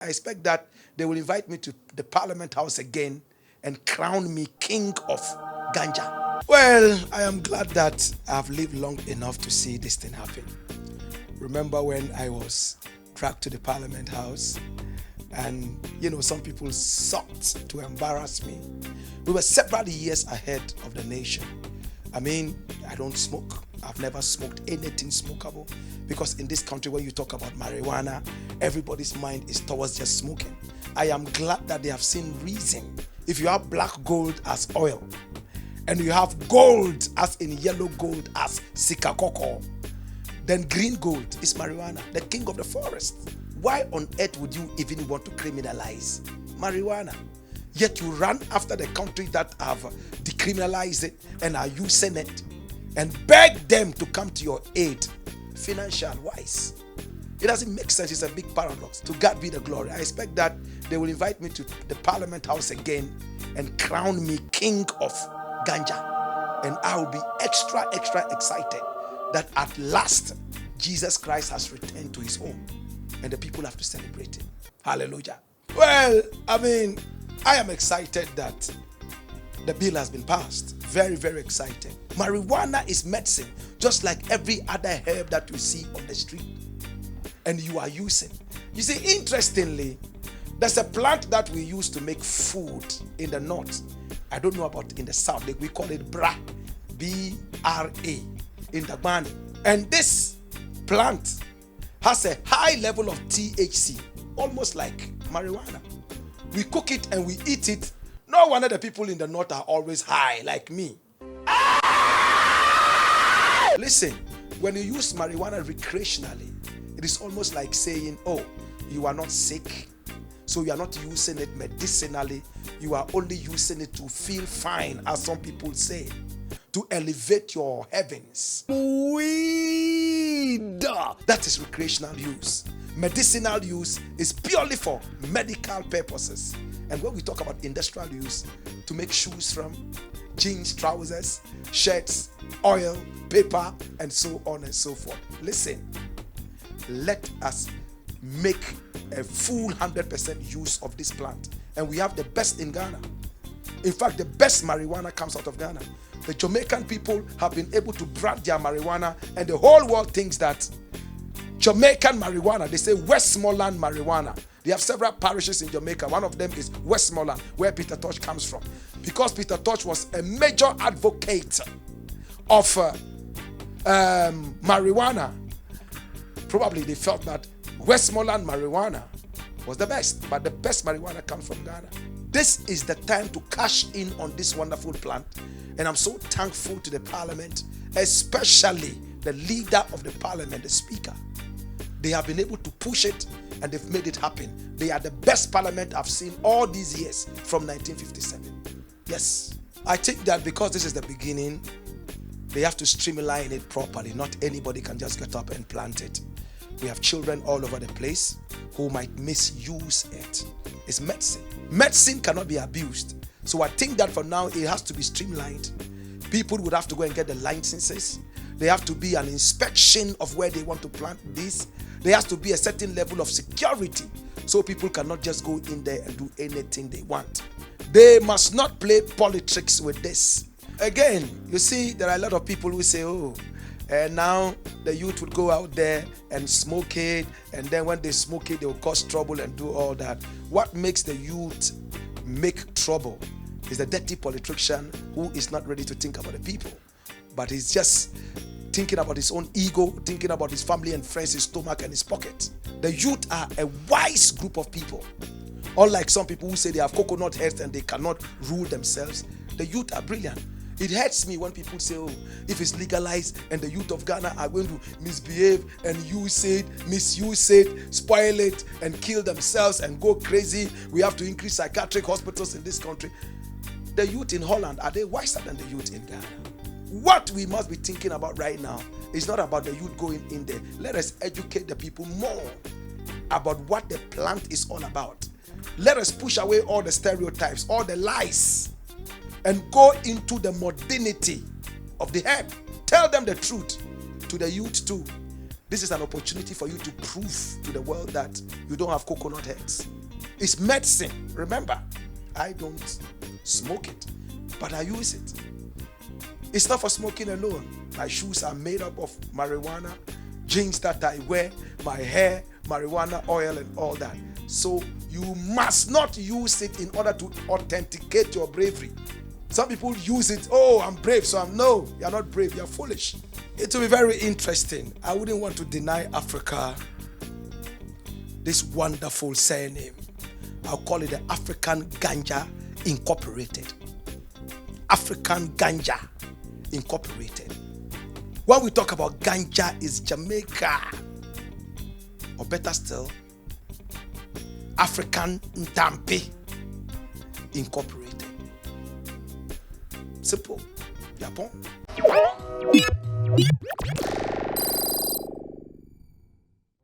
I expect that they will invite me to the Parliament House again and crown me king of ganja. Well, I am glad that I've lived long enough to see this thing happen. Remember when I was dragged to the Parliament House and, some people sought to embarrass me. We were several years ahead of the nation. I don't smoke. I've never smoked anything smokable because in this country, when you talk about marijuana, everybody's mind is towards just smoking. I am glad that they have seen reason. If you have black gold as oil and you have gold as in yellow gold as sikakoko, then green gold is marijuana, the king of the forest. Why on earth would you even want to criminalize marijuana? Yet you run after the country that have decriminalized it and are using it and beg them to come to your aid financial wise. It doesn't make sense. It's a big paradox. To God be the glory. I expect that they will invite me to the Parliament House again and crown me king of ganja. And I will be extra excited that at last Jesus Christ has returned to his home and the people have to celebrate him. Hallelujah. Well, I am excited that the bill has been passed. Very, very excited. Marijuana is medicine, just like every other herb that you see on the street and you are using. You see, interestingly, there's a plant that we use to make food in the north. I don't know about in the south. We call it bra, B-R-A, in Dagbani. And this plant has a high level of THC, almost like marijuana. We cook it and we eat it. No wonder the people in the north are always high, like me. Listen, when you use marijuana recreationally, it is almost like saying, oh, you are not sick, so you are not using it medicinally. You are only using it to feel fine, as some people say, to elevate your heavens. Weed. That is recreational use. Medicinal use is purely for medical purposes. And when we talk about industrial use, to make shoes from, jeans, trousers, shirts, oil, paper, and so on and so forth. Listen, let us make a full 100% use of this plant. And we have the best in Ghana. In fact, the best marijuana comes out of Ghana. The Jamaican people have been able to brand their marijuana, and the whole world thinks that Jamaican marijuana, they say Westmoreland marijuana. They have several parishes in Jamaica. One of them is Westmoreland, where Peter Tosh comes from. Because Peter Tosh was a major advocate of marijuana, probably they felt that Westmoreland marijuana was the best. But the best marijuana comes from Ghana. This is the time to cash in on this wonderful plant. And I'm so thankful to the parliament, especially the leader of the parliament, the speaker. They have been able to push it and they've made it happen. They are the best parliament I've seen all these years from 1957. Yes. I think that because this is the beginning, they have to streamline it properly. Not anybody can just get up and plant it. We have children all over the place who might misuse it. It's medicine. Medicine cannot be abused. So I think that for now, it has to be streamlined. People would have to go and get the licenses. There have to be an inspection of where they want to plant this. There has to be a certain level of security so people cannot just go in there and do anything they want. They must not play politics with this. Again, you see, there are a lot of people who say, oh, and now the youth would go out there and smoke it, and then when they smoke it, they will cause trouble and do all that. What makes the youth make trouble is the dirty politician who is not ready to think about the people, but he's just thinking about his own ego, thinking about his family and friends, his stomach and his pocket. The youth are a wise group of people. Unlike some people who say they have coconut heads and they cannot rule themselves, the youth are brilliant. It hurts me when people say, oh, if it's legalized and the youth of Ghana are going to misbehave and use it, misuse it, spoil it, and kill themselves and go crazy, we have to increase psychiatric hospitals in this country. The youth in Holland, are they wiser than the youth in Ghana? What we must be thinking about right now is not about the youth going in there. Let us educate the people more about what the plant is all about. Let us push away all the stereotypes, all the lies, and go into the modernity of the herb. Tell them the truth to the youth too. This is an opportunity for you to prove to the world that you don't have coconut heads. It's medicine. Remember, I don't smoke it, but I use it. It's not for smoking alone. My shoes are made up of marijuana, jeans that I wear, my hair, marijuana oil and all that. So you must not use it in order to authenticate your bravery. Some people use it, oh, I'm brave, so no, you're not brave, you're foolish. It will be very interesting. I wouldn't want to deny Africa this wonderful surname. I'll call it the African Ganja Incorporated. African Ganja Incorporated. When we talk about ganja, it's Jamaica. Or better still, African Ntampe Incorporated. Simple. Japon.